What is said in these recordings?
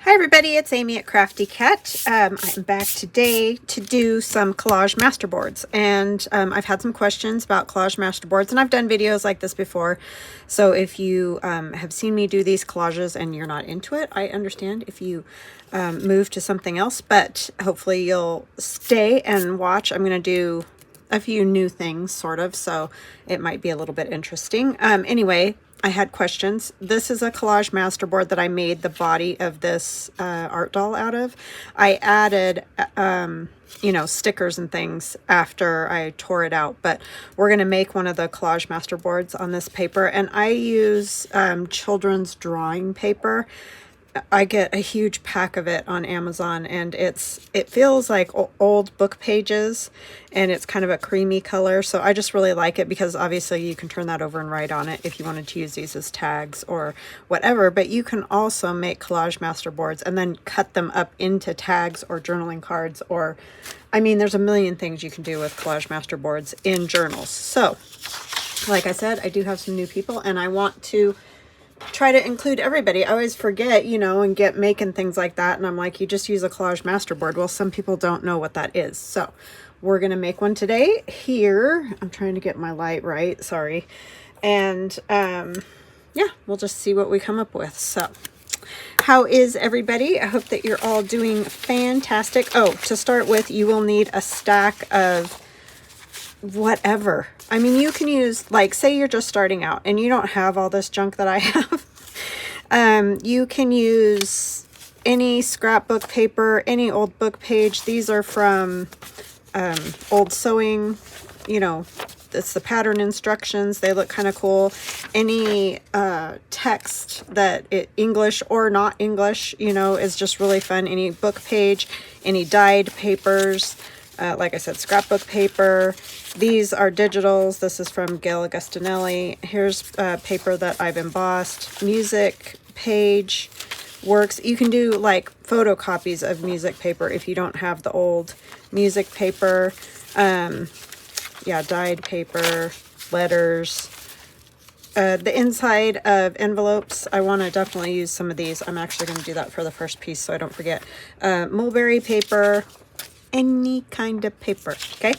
Hi everybody, it's Amy at Crafty Cat. I'm back today to do some collage masterboards, and I've had some questions about collage masterboards, and I've done videos like this before. So if you have seen me do these collages and you're not into it, I understand if you move to something else, but hopefully you'll stay and watch. I'm going to do a few new things, sort of, so it might be a little bit interesting. Anyway, I had questions. This is a collage masterboard that I made the body of this art doll out of. I added, you know, stickers and things after I tore it out, but we're going to make one of the collage masterboards on this paper, and I use children's drawing paper. I get a huge pack of it on Amazon, and it feels like old book pages, and it's kind of a creamy color. So I just really like it because obviously you can turn that over and write on it if you wanted to use these as tags or whatever. But you can also make collage masterboards and then cut them up into tags or journaling cards, or I mean, there's a million things you can do with collage masterboards in journals. So like I said, I do have some new people, and I want to try to include everybody. I always forget, you know, and get making things like that, and I'm like, you just use a collage masterboard. Well, some people don't know what that is, so we're gonna make one today. Here, I'm trying to get my light right, sorry, and yeah, we'll just see what we come up with. So how is everybody? I hope that you're all doing fantastic. Oh, to start with, you will need a stack of whatever. I mean, you can use, like, say you're just starting out and you don't have all this junk that I have. You can use any scrapbook paper, any old book page. These are from old sewing, you know, it's the pattern instructions. They look kind of cool. Any text that English or not English, you know, is just really fun. Any book page, any dyed papers, like I said, scrapbook paper. These are digitals. This is from Gail Agustinelli. Here's paper that I've embossed. Music page works. You can do like photocopies of music paper if you don't have the old music paper. Yeah, dyed paper, letters. The inside of envelopes, I want to definitely use some of these. I'm actually going to do that for the first piece so I don't forget. Mulberry paper, any kind of paper, okay?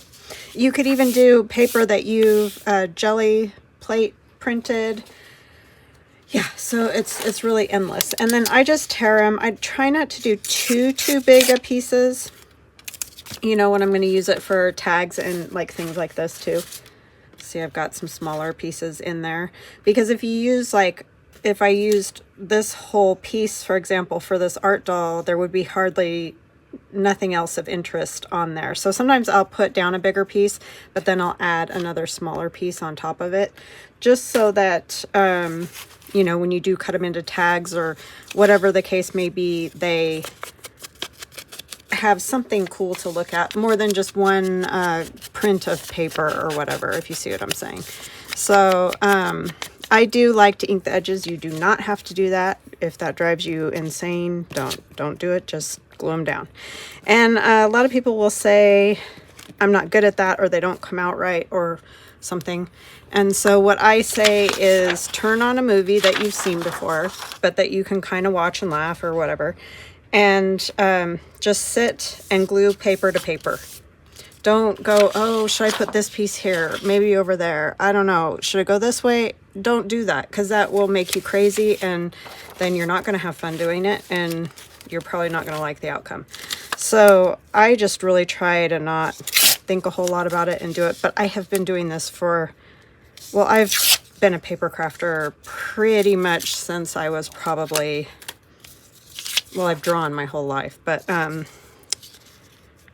You could even do paper that you've jelly plate printed. Yeah, so it's really endless. And then I just tear them. I try not to do too big of pieces, you know, when I'm going to use it for tags and like things like this too. See, I've got some smaller pieces in there, because if you use, like, if I used this whole piece, for example, for this art doll, there would be hardly nothing else of interest on there. So sometimes I'll put down a bigger piece, but then I'll add another smaller piece on top of it, just so that, you know, when you do cut them into tags or whatever the case may be, they have something cool to look at, more than just one print of paper or whatever, if you see what I'm saying. So I do like to ink the edges. You do not have to do that. If that drives you insane, don't do it. Just glue them down. And a lot of people will say I'm not good at that, or they don't come out right, or something. And so what I say is turn on a movie that you've seen before, but that you can kind of watch and laugh or whatever, and just sit and glue paper to paper. Don't go, oh, should I put this piece here, maybe over there, I don't know, should I go this way? Don't do that, because that will make you crazy, and then you're not going to have fun doing it, and you're probably not going to like the outcome. So I just really try to not think a whole lot about it and do it. But I have been doing this for, well, I've been a paper crafter pretty much since I was probably, well, I've drawn my whole life, but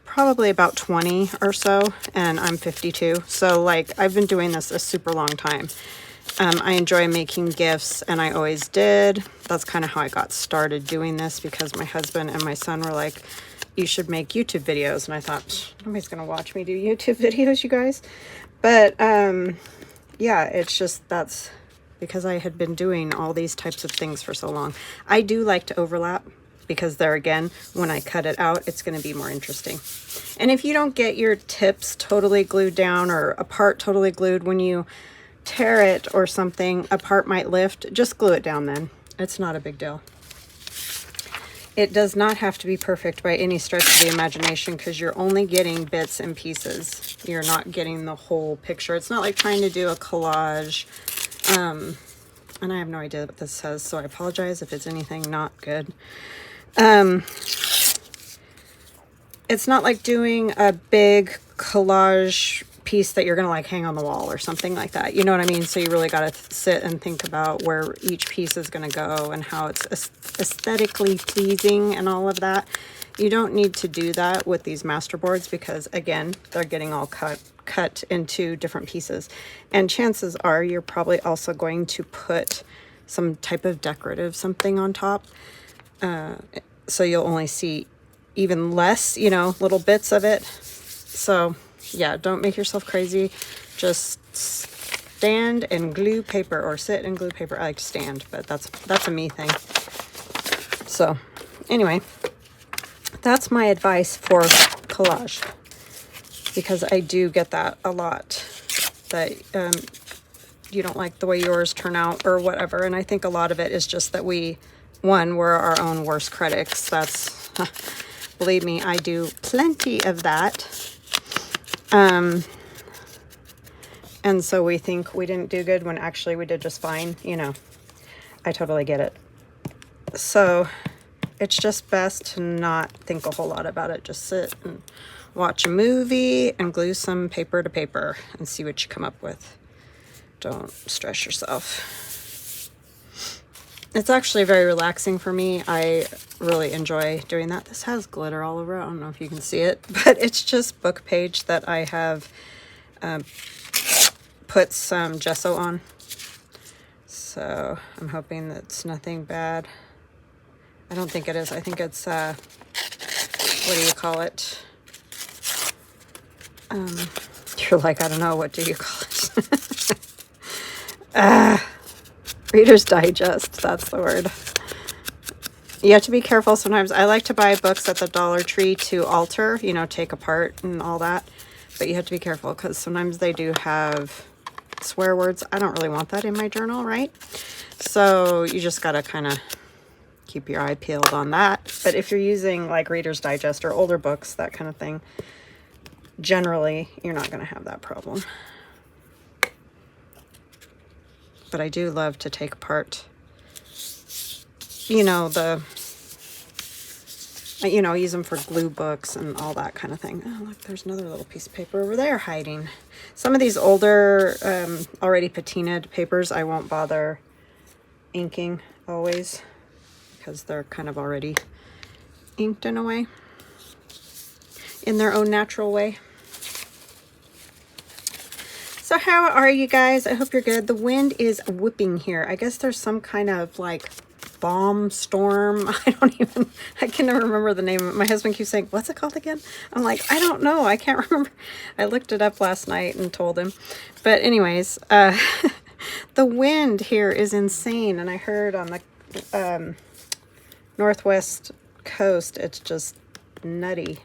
probably about 20 or so, and I'm 52. So like, I've been doing this a super long time. I enjoy making gifts, and I always did. That's kind of how I got started doing this, because my husband and my son were like, you should make YouTube videos. And I thought, nobody's going to watch me do YouTube videos, you guys. But yeah, it's just, that's because I had been doing all these types of things for so long. I do like to overlap, because there again, when I cut it out, it's going to be more interesting. And if you don't get your tips totally glued down, or a part totally glued, when you tear it or something, a part might lift, just glue it down then. It's not a big deal. It does not have to be perfect by any stretch of the imagination, because you're only getting bits and pieces. You're not getting the whole picture. It's not like trying to do a collage. And I have no idea what this says, so I apologize if it's anything not good. It's not like doing a big collage piece that you're going to like hang on the wall or something like that. You know what I mean? So you really got to sit and think about where each piece is going to go and how it's aesthetically pleasing and all of that. You don't need to do that with these masterboards because, again, they're getting all cut into different pieces. And chances are you're probably also going to put some type of decorative something on top. So you'll only see even less, you know, little bits of it. So yeah, don't make yourself crazy. Just stand and glue paper, or sit and glue paper. I like to stand, but that's a me thing. So anyway, that's my advice for collage, because I do get that a lot, that you don't like the way yours turn out or whatever. And I think a lot of it is just that we're our own worst critics. That's believe me, I do plenty of that. And so we think we didn't do good when actually we did just fine. You know, I totally get it. So it's just best to not think a whole lot about it. Just sit and watch a movie and glue some paper to paper and see what you come up with. Don't stress yourself. It's actually very relaxing for me. I really enjoy doing that. This has glitter all over. I don't know if you can see it, but it's just book page that I have put some gesso on. So I'm hoping that's nothing bad. I don't think it is. I think it's, what do you call it? You're like, I don't know, what do you call it? Reader's Digest, that's the word. You have to be careful sometimes. I like to buy books at the Dollar Tree to alter, you know, take apart and all that. But you have to be careful because sometimes they do have swear words. I don't really want that in my journal, right? So you just got to kind of keep your eye peeled on that. But if you're using like Reader's Digest or older books, that kind of thing, generally you're not going to have that problem. But I do love to take apart, you know, use them for glue books and all that kind of thing. Oh, look, there's another little piece of paper over there hiding. Some of these older, already patinaed papers, I won't bother inking always because they're kind of already inked in a way, in their own natural way. So how are you guys? I hope you're good. The wind is whipping here. I guess there's some kind of like bomb storm. I can never remember the name of it. My husband keeps saying, what's it called again? I'm like, I don't know. I can't remember. I looked it up last night and told him. But anyways, the wind here is insane. And I heard on the northwest coast, it's just nutty.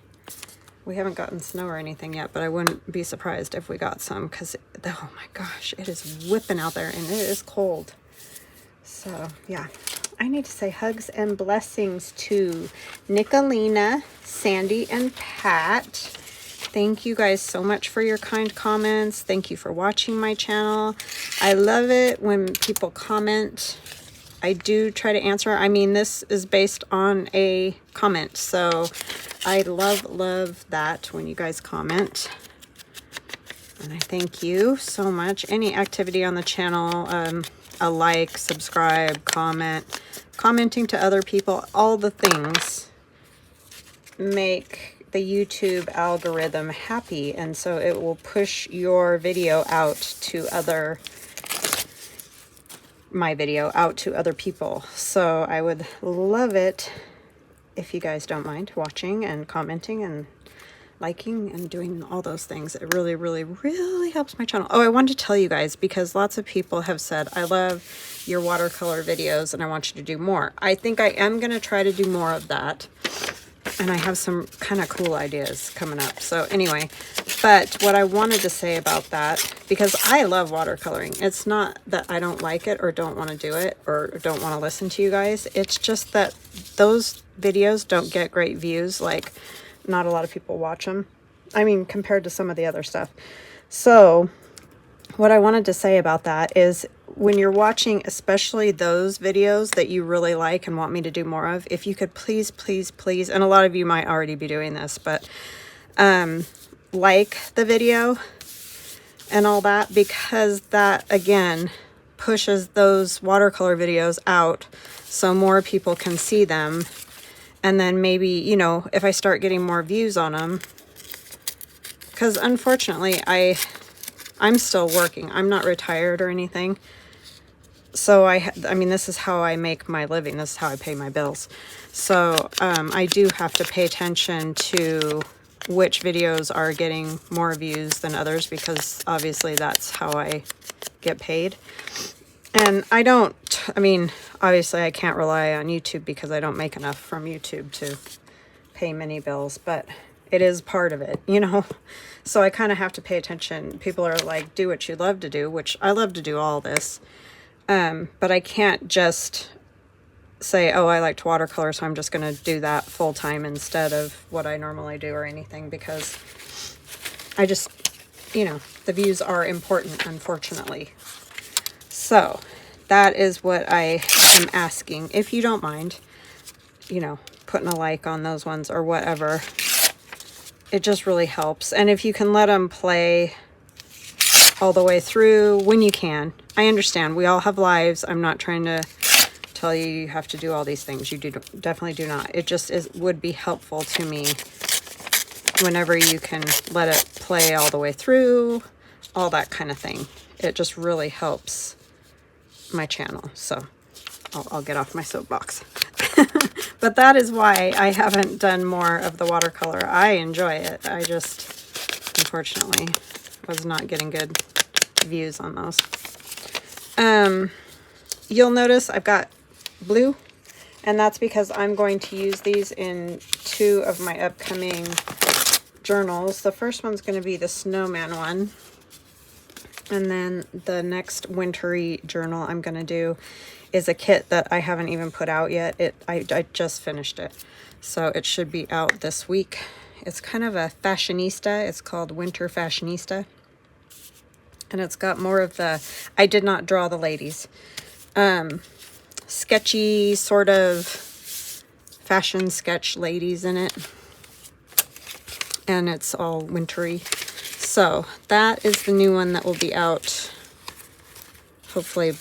We haven't gotten snow or anything yet, but I wouldn't be surprised if we got some because, oh my gosh, it is whipping out there and it is cold. So, yeah. I need to say hugs and blessings to Nicolina, Sandy, and Pat. Thank you guys so much for your kind comments. Thank you for watching my channel. I love it when people comment. I do try to answer. I mean, this is based on a comment, so I love that when you guys comment. And I thank you so much. Any activity on the channel, a like, subscribe, comment, commenting to other people, all the things make the YouTube algorithm happy, and so it will push your video out to my video out to other people. So I would love it if you guys don't mind watching and commenting and liking and doing all those things. It really, really, really helps my channel. Oh, I wanted to tell you guys, because lots of people have said, I love your watercolor videos and I want you to do more. I think I am going to try to do more of that. And I have some kind of cool ideas coming up. So anyway, but what I wanted to say about that, because I love watercoloring. It's not that I don't like it or don't want to do it or don't want to listen to you guys. It's just that those videos don't get great views. Like, not a lot of people watch them. I mean, compared to some of the other stuff. So what I wanted to say about that is, when you're watching, especially those videos that you really like and want me to do more of, if you could please, please, please, and a lot of you might already be doing this, but like the video and all that, because that, again, pushes those watercolor videos out so more people can see them. And then maybe, you know, if I start getting more views on them, because unfortunately I'm still working. I'm not retired or anything. So I mean, this is how I make my living. This is how I pay my bills. So I do have to pay attention to which videos are getting more views than others, because obviously that's how I get paid. And I mean, obviously I can't rely on YouTube because I don't make enough from YouTube to pay many bills, but it is part of it, you know? So I kind of have to pay attention. People are like, do what you love to do, which I love to do all this. But I can't just say, oh, I like to watercolor, so I'm just going to do that full time instead of what I normally do or anything, because I just, you know, the views are important, unfortunately. So that is what I am asking. If you don't mind, you know, putting a like on those ones or whatever, it just really helps. And if you can let them play all the way through when you can. I understand. We all have lives. I'm not trying to tell you you have to do all these things. You definitely do not. It just would be helpful to me whenever you can let it play all the way through, all that kind of thing. It just really helps my channel. So I'll get off my soapbox. But that is why I haven't done more of the watercolor. I enjoy it. I just, unfortunately, was not getting good views on those. You'll notice I've got blue, and that's because I'm going to use these in 2 of my upcoming journals. The first one's going to be the snowman one, and then the next wintry journal I'm going to do is a kit that I haven't even put out yet. I just finished it, so it should be out this week. It's kind of a fashionista. It's called Winter Fashionista. And it's got more of the, I did not draw the ladies, sketchy sort of fashion sketch ladies in it. And it's all wintry. So that is the new one that will be out hopefully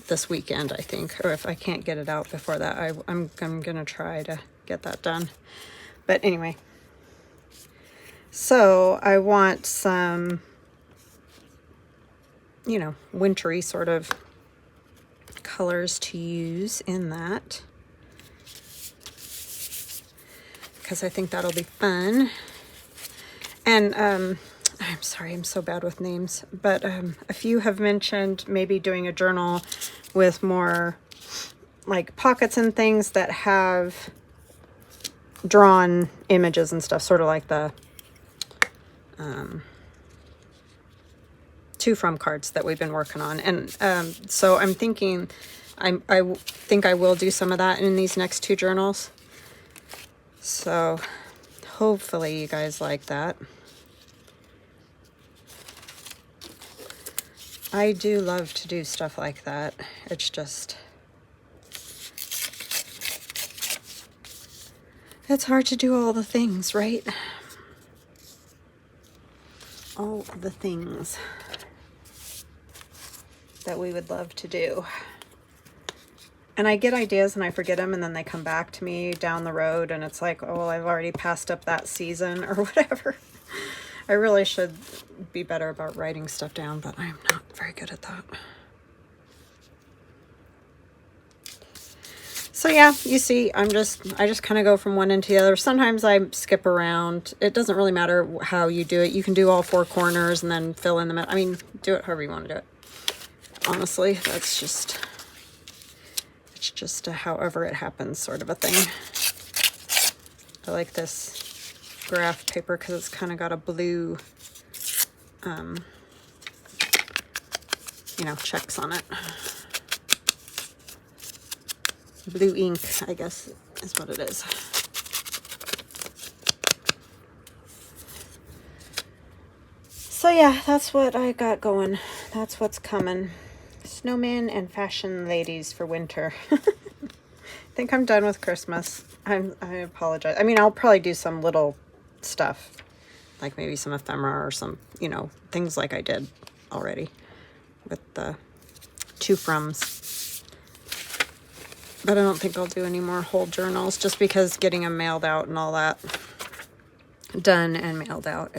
this weekend, I think. Or if I can't get it out before that, I'm going to try to get that done. But anyway, so I want some, you know, wintry sort of colors to use in that, because I think that'll be fun. And I'm sorry, I'm so bad with names, but a few have mentioned maybe doing a journal with more like pockets and things that have drawn images and stuff, sort of like the to from cards that we've been working on. And so I'm thinking, I think I will do some of that in these next 2 journals. So hopefully you guys like that. I do love to do stuff like that. It's just, it's hard to do all the things, right? All the things that we would love to do. And I get ideas and I forget them, and then they come back to me down the road, and it's like, oh, well, I've already passed up that season or whatever. I really should be better about writing stuff down, but I'm not very good at that. So yeah, you see, I just kind of go from one end to the other. Sometimes I skip around. It doesn't really matter how you do it. You can do all 4 corners and then fill in the middle. I mean, do it however you want to do it. Honestly, that's just, it's just a however it happens sort of a thing. I like this graph paper because it's kind of got a blue, you know, checks on it. Blue ink, I guess is what it is. So yeah, that's what I got going. That's what's coming. Snowmen and fashion ladies for winter. I think I'm done with Christmas. I apologize. I mean, I'll probably do some little stuff, like maybe some ephemera or some, you know, things like I did already with the 2 froms. But I don't think I'll do any more whole journals, just because getting them mailed out and all that done and mailed out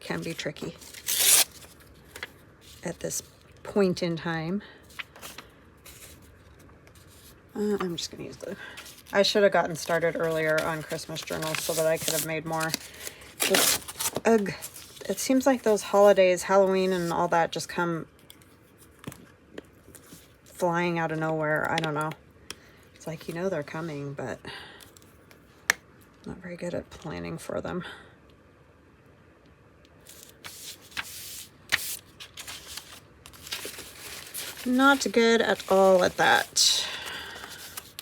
can be tricky at this point in time. I'm just gonna use I should have gotten started earlier on Christmas journals so that I could have made more. Just, ugh, it seems like those holidays, Halloween and all that, just come flying out of nowhere. I don't know. It's like, you know, they're coming, but I'm not very good at planning for them. Not good at all at that.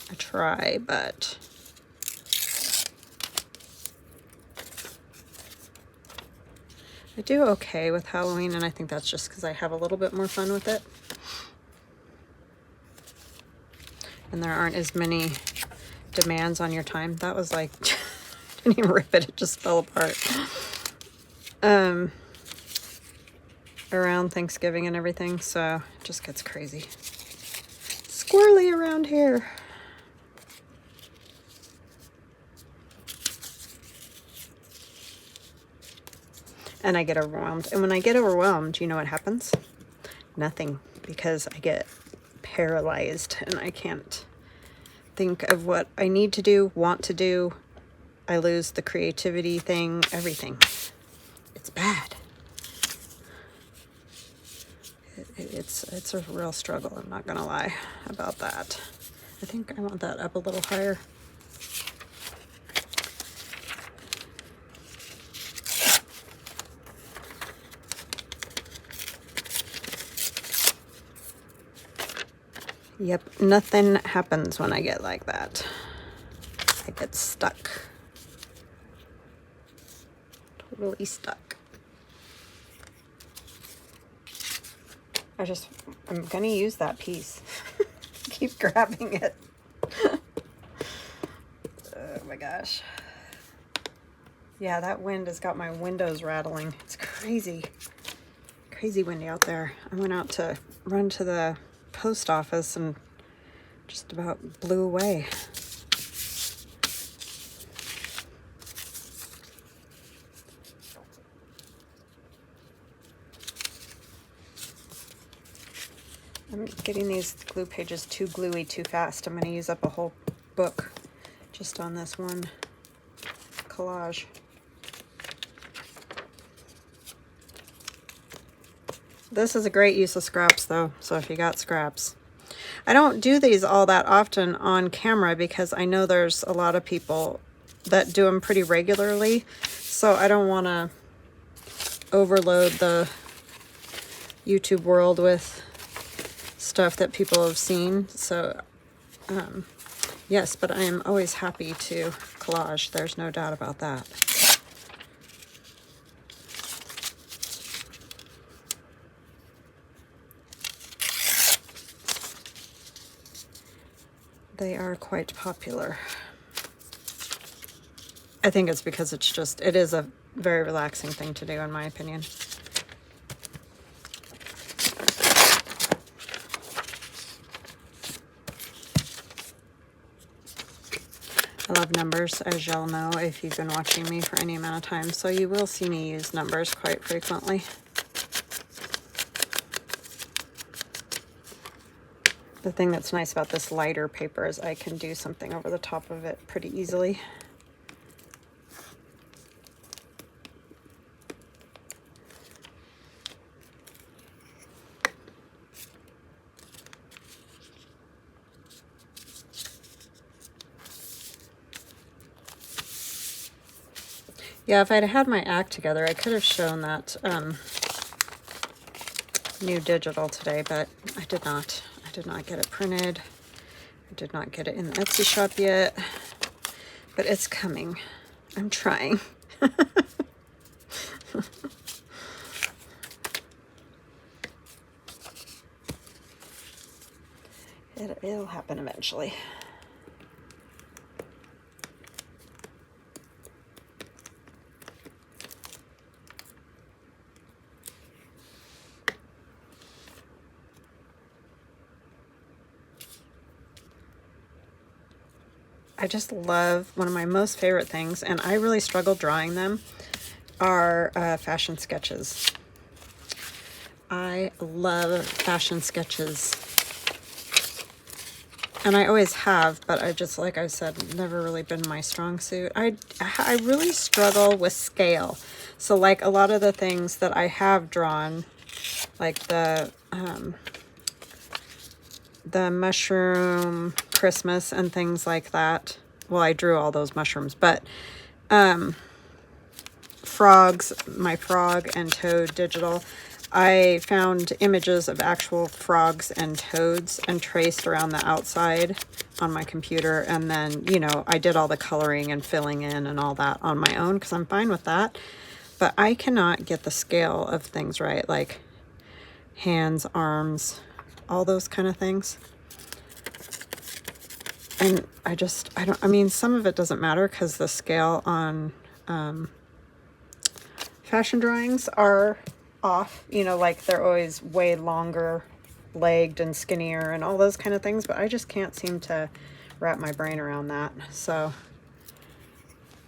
I try, but I do okay with Halloween, and I think that's just because I have a little bit more fun with it. And there aren't as many demands on your time. That was like, I didn't even rip it, it just fell apart. Around Thanksgiving and everything, so it just gets crazy. Squirrely around here. And I get overwhelmed. And when I get overwhelmed, you know what happens? Nothing, because I get paralyzed and I can't think of what I need to do, want to do. I lose the creativity thing, everything. It's bad. It's a real struggle, I'm not gonna lie about that. I think I want that up a little higher. Yep, nothing happens when I get like that. I get stuck. Totally stuck. I'm gonna use that piece. Keep grabbing it. Oh my gosh. Yeah, that wind has got my windows rattling. It's crazy. Crazy windy out there. I went out to run to the post office and just about blew away. I'm getting these glue pages too gluey too fast. I'm going to use up a whole book just on this one collage. This is a great use of scraps though, so if you got scraps. I don't do these all that often on camera because I know there's a lot of people that do them pretty regularly, so I don't want to overload the YouTube world with stuff that people have seen. So yes, but I am always happy to collage, there's no doubt about that. They are quite popular. I think it's because it is a very relaxing thing to do, in my opinion. I love numbers, as y'all know if you've been watching me for any amount of time, so you will see me use numbers quite frequently. The thing that's nice about this lighter paper is I can do something over the top of it pretty easily. Yeah, if I'd had my act together, I could have shown that new digital today, but I did not. I did not get it printed. I did not get it in the Etsy shop yet. but it's coming. I'm trying. It'll happen eventually. I just love, one of my most favorite things, and I really struggle drawing them, are fashion sketches. I love fashion sketches. And I always have, but I just, like I said, never really been my strong suit. I really struggle with scale. So like a lot of the things that I have drawn, like the mushroom Christmas and things like that. Well, I drew all those mushrooms, but frogs, my frog and toad digital, I found images of actual frogs and toads and traced around the outside on my computer, and then, you know, I did all the coloring and filling in and all that on my own because I'm fine with that. But I cannot get the scale of things right, like hands, arms, all those kind of things. And I mean, some of it doesn't matter because the scale on fashion drawings are off, you know, like they're always way longer legged and skinnier and all those kind of things, but I just can't seem to wrap my brain around that. So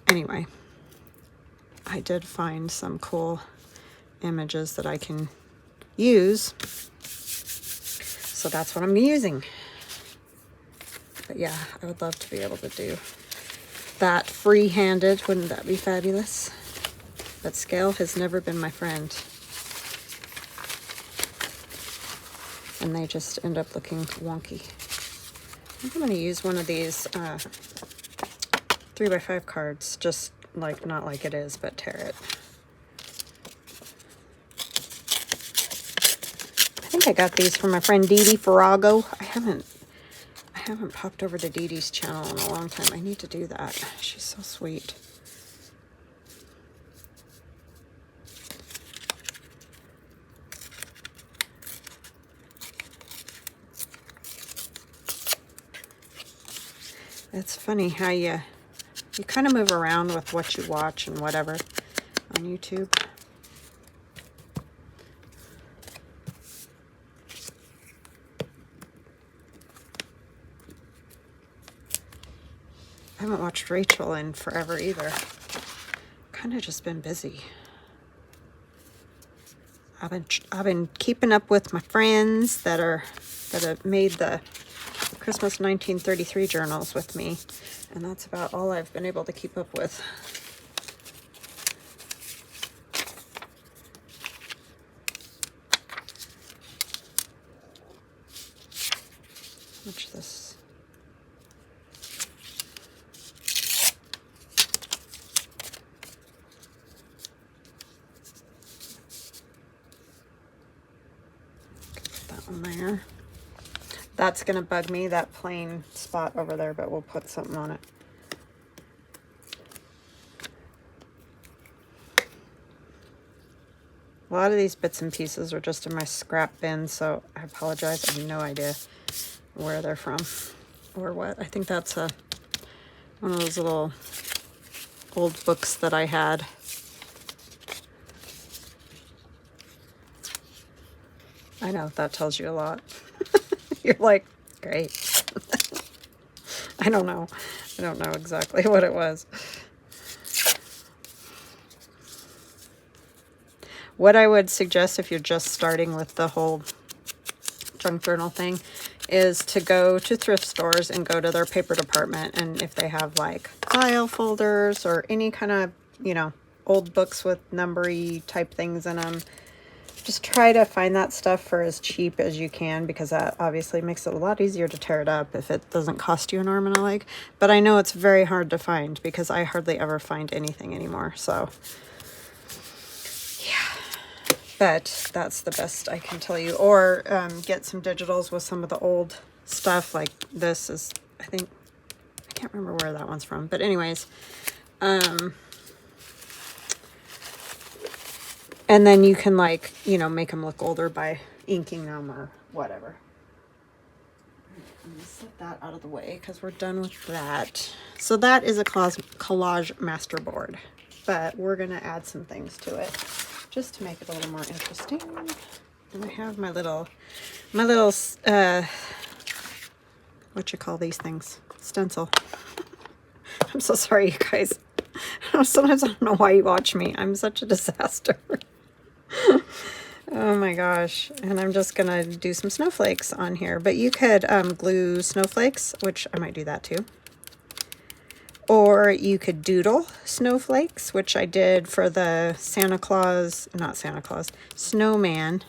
anyway, I did find some cool images that I can use, so that's what I'm using. But yeah, I would love to be able to do that free-handed. Wouldn't that be fabulous? But scale has never been my friend. And they just end up looking wonky. I think I'm going to use one of these 3x5 cards, just like, not like it is, but tear it. I think I got these from my friend Dee Dee Farrago. I haven't popped over to Dee Dee's channel in a long time. I need to do that. She's so sweet. It's funny how you kind of move around with what you watch and whatever on YouTube. I haven't watched Rachel in forever either. Kind of just been busy. I've been keeping up with my friends that have made the Christmas 1933 journals with me, and that's about all I've been able to keep up with. How much is this? Put that one there. That's going to bug me, that plain spot over there, but we'll put something on it. A lot of these bits and pieces are just in my scrap bin, so I apologize. I have no idea where they're from or what. I think that's one of those little old books that I had. I know, that tells you a lot. You're like, great. I don't know. I don't know exactly what it was. What I would suggest if you're just starting with the whole junk journal thing is to go to thrift stores and go to their paper department, and if they have like file folders or any kind of, you know, old books with numbery type things in them, just try to find that stuff for as cheap as you can, because that obviously makes it a lot easier to tear it up if it doesn't cost you an arm and a leg. But I know it's very hard to find because I hardly ever find anything anymore. So yeah, but that's the best I can tell you. Or get some digitals with some of the old stuff. Like this is, I can't can't remember where that one's from, but anyways, and then you can, like, you know, make them look older by inking them or whatever. I'm going to set that out of the way because we're done with that. So that is a collage masterboard, but we're going to add some things to it just to make it a little more interesting. And I have my little, what you call these things? Stencil. I'm so sorry, you guys. Sometimes I don't know why you watch me. I'm such a disaster. Oh my gosh. And I'm just gonna do some snowflakes on here, but you could glue snowflakes, which I might do that too. Or you could doodle snowflakes, which I did for the snowman.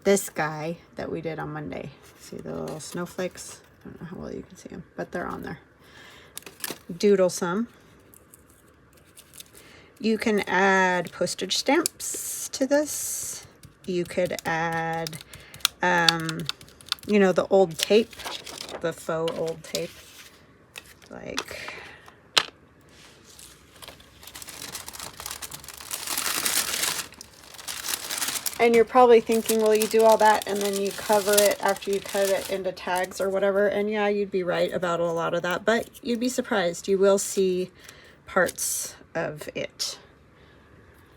This guy that we did on Monday. See the little snowflakes? I don't know how well you can see them, but they're on there. Doodle some. You can add postage stamps to this. You could add, you know, the old tape, the faux old tape. Like, and you're probably thinking, well, you do all that and then you cover it after you cut it into tags or whatever. And yeah, you'd be right about a lot of that, but you'd be surprised. You will see parts of it.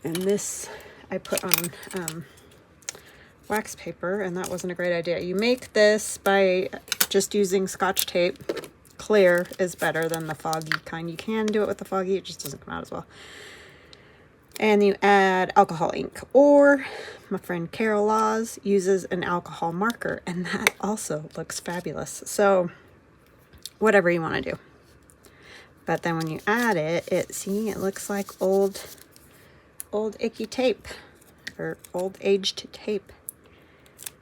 And this I put on wax paper, and that wasn't a great idea. You make this by just using Scotch tape. Clear is better than the foggy kind. You can do it with the foggy, it just doesn't come out as well. And you add alcohol ink, or my friend Carol Laws uses an alcohol marker, and that also looks fabulous. So whatever you want to do. But then when you add it, see, it looks like old icky tape, or old aged tape.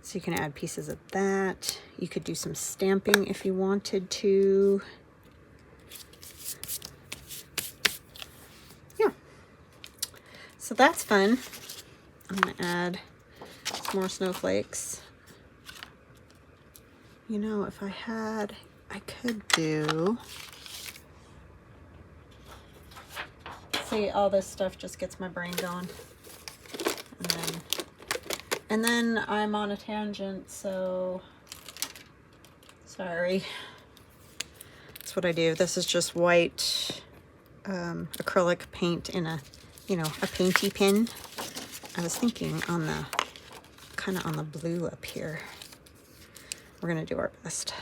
So you can add pieces of that. You could do some stamping if you wanted to. Yeah. So that's fun. I'm gonna add some more snowflakes. You know, if I could do, see, all this stuff just gets my brain going. And then I'm on a tangent, so sorry. That's what I do. This is just white acrylic paint in a, you know, a painty pen. I was thinking on the, kind of on the blue up here. We're gonna do our best.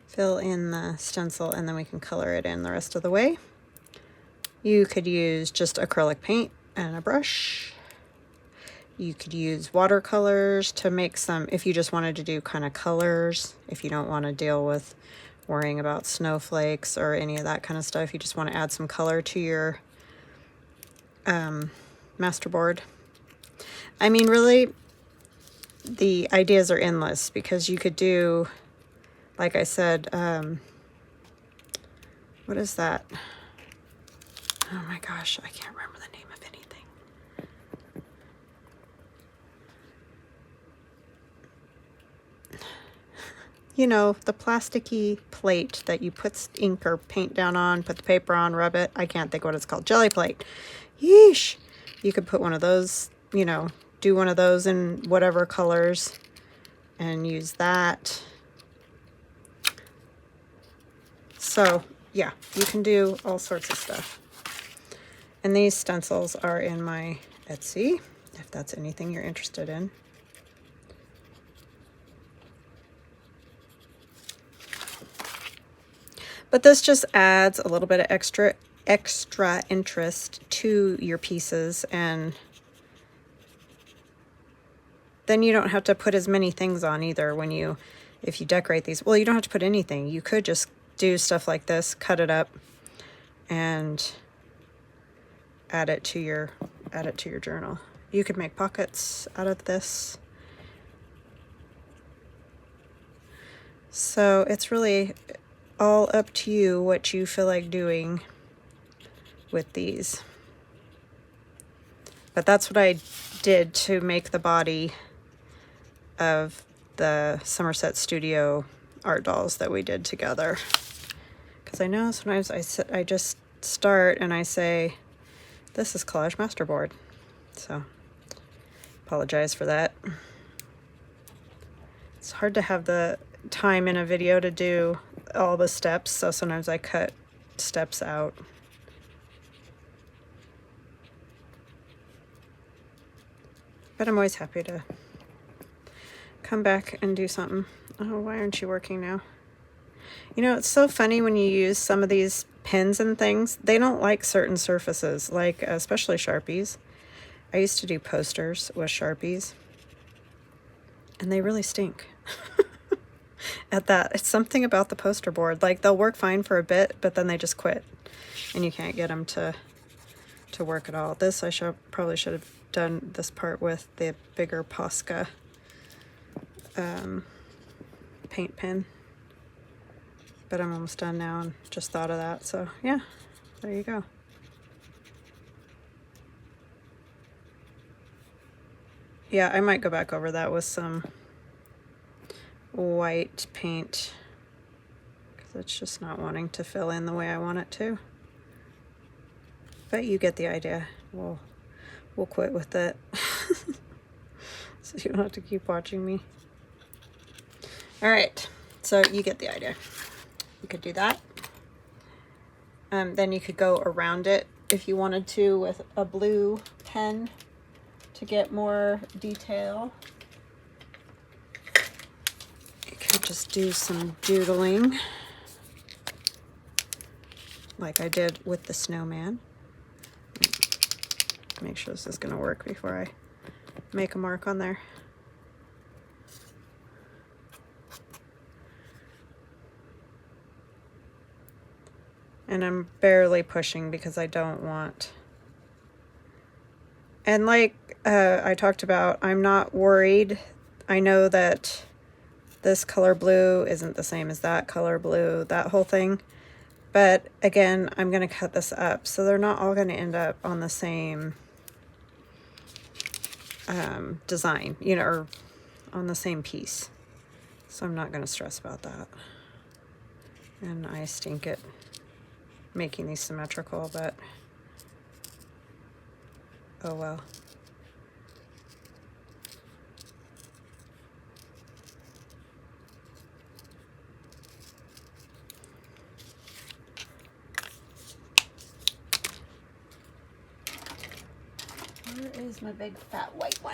Fill in the stencil and then we can color it in the rest of the way. You could use just acrylic paint and a brush. You could use watercolors to make some, if you just wanted to do kind of colors, if you don't want to deal with worrying about snowflakes or any of that kind of stuff. You just want to add some color to your masterboard. I mean, really, the ideas are endless because you could do, like I said, what is that? Oh my gosh, I can't remember the name of anything. You know, the plasticky plate that you put ink or paint down on, put the paper on, rub it. I can't think what it's called. Jelly plate. Yeesh. You could put one of those, you know, do one of those in whatever colors and use that. So, yeah, you can do all sorts of stuff. And these stencils are in my Etsy, if that's anything you're interested in. But this just adds a little bit of extra interest to your pieces, and then you don't have to put as many things on either if you decorate these. Well, you don't have to put anything. You could just do stuff like this, cut it up, and add it to your journal. You could make pockets out of this. So it's really all up to you what you feel like doing with these. But that's what I did to make the body of the Somerset Studio art dolls that we did together. Because I know sometimes I just start and I say, this is Collage Masterboard. So, apologize for that. It's hard to have the time in a video to do all the steps, so sometimes I cut steps out. But I'm always happy to come back and do something. Oh, why aren't you working now? You know, it's so funny when you use some of these pens and things, they don't like certain surfaces, like especially Sharpies. I used to do posters with Sharpies, and they really stink. At that, it's something about the poster board. Like, they'll work fine for a bit, but then they just quit, and you can't get them to work at all. This, I probably should have done this part with the bigger Posca paint pen. But I'm almost done now and just thought of that. So yeah, there you go. Yeah, I might go back over that with some white paint because it's just not wanting to fill in the way I want it to. But you get the idea. We'll quit with it. So you don't have to keep watching me. All right, so you get the idea. You could do that. Then you could go around it if you wanted to with a blue pen to get more detail. You could just do some doodling like I did with the snowman. Make sure this is going to work before I make a mark on there. And I'm barely pushing because I don't want, and like I talked about, I'm not worried. I know that this color blue isn't the same as that color blue, that whole thing. But again, I'm going to cut this up, so they're not all going to end up on the same design, you know, or on the same piece. So I'm not going to stress about that. And I stink at making these symmetrical, but oh well. Where is my big fat white one?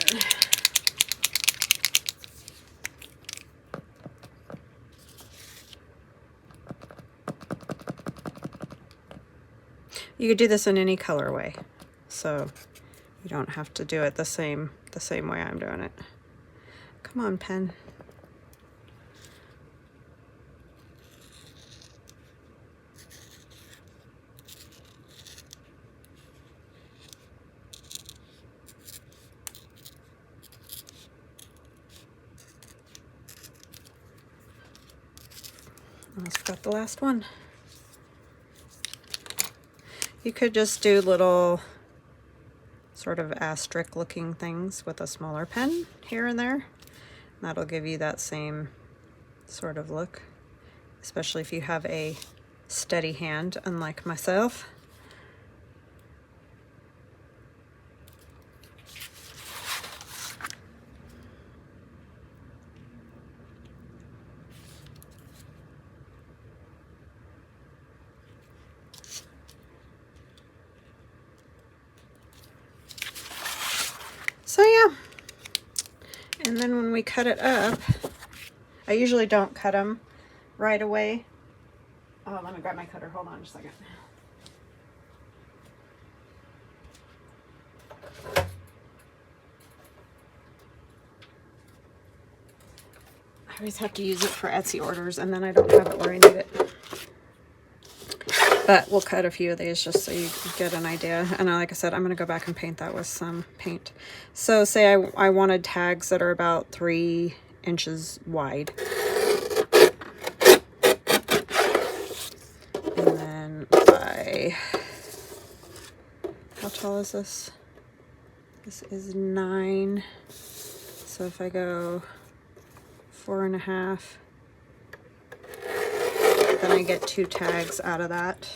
You could do this in any colorway, so you don't have to do it the same way I'm doing it. Come on, pen. Almost forgot the last one. You could just do little sort of asterisk looking things with a smaller pen here and there. That'll give you that same sort of look, especially if you have a steady hand, unlike myself. So yeah, and then when we cut it up, I usually don't cut them right away. Oh, let me grab my cutter, hold on just a second. I always have to use it for Etsy orders and then I don't have it where I need it. But we'll cut a few of these just so you get an idea. And like I said, I'm going to go back and paint that with some paint. So say I wanted tags that are about 3 inches wide. And then how tall is this? This is 9. So if I go 4.5, but then I get 2 tags out of that.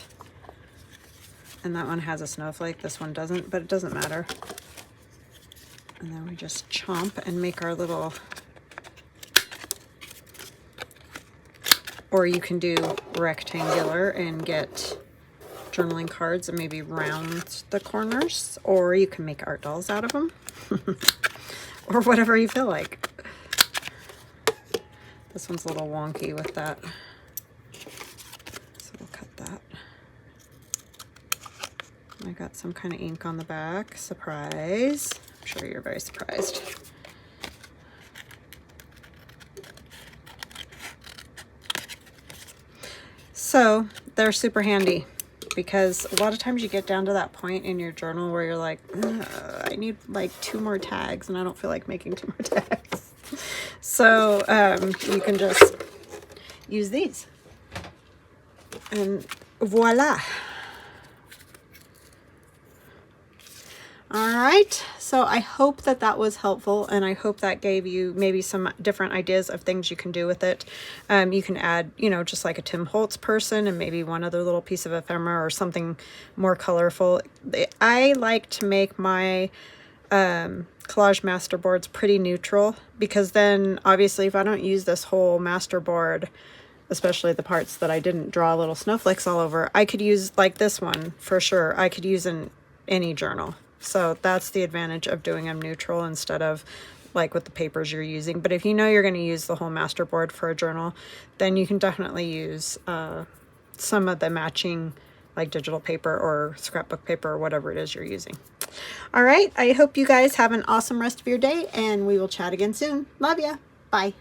And that one has a snowflake, this one doesn't, but it doesn't matter. And then we just chomp and make our little, or you can do rectangular and get journaling cards and maybe round the corners, or you can make art dolls out of them, or whatever you feel like. This one's a little wonky with that, so we'll cut that. I got some kind of ink on the back. Surprise. I'm sure you're very surprised. So they're super handy because a lot of times you get down to that point in your journal where you're like, I need like 2 more tags and I don't feel like making 2 more tags. So you can just use these and voila. All right, so I hope that that was helpful, and I hope that gave you maybe some different ideas of things you can do with it. You can add, you know, just like a Tim Holtz person and maybe one other little piece of ephemera or something more colorful. I like to make my collage masterboards pretty neutral, because then obviously if I don't use this whole masterboard, especially the parts that I didn't draw little snowflakes all over, I could use like this one for sure. I could use in any journal. So that's the advantage of doing them neutral instead of like with the papers you're using. But if you know you're going to use the whole masterboard for a journal, then you can definitely use some of the matching like digital paper or scrapbook paper or whatever it is you're using. All right, I hope you guys have an awesome rest of your day, and we will chat again soon. Love ya. Bye.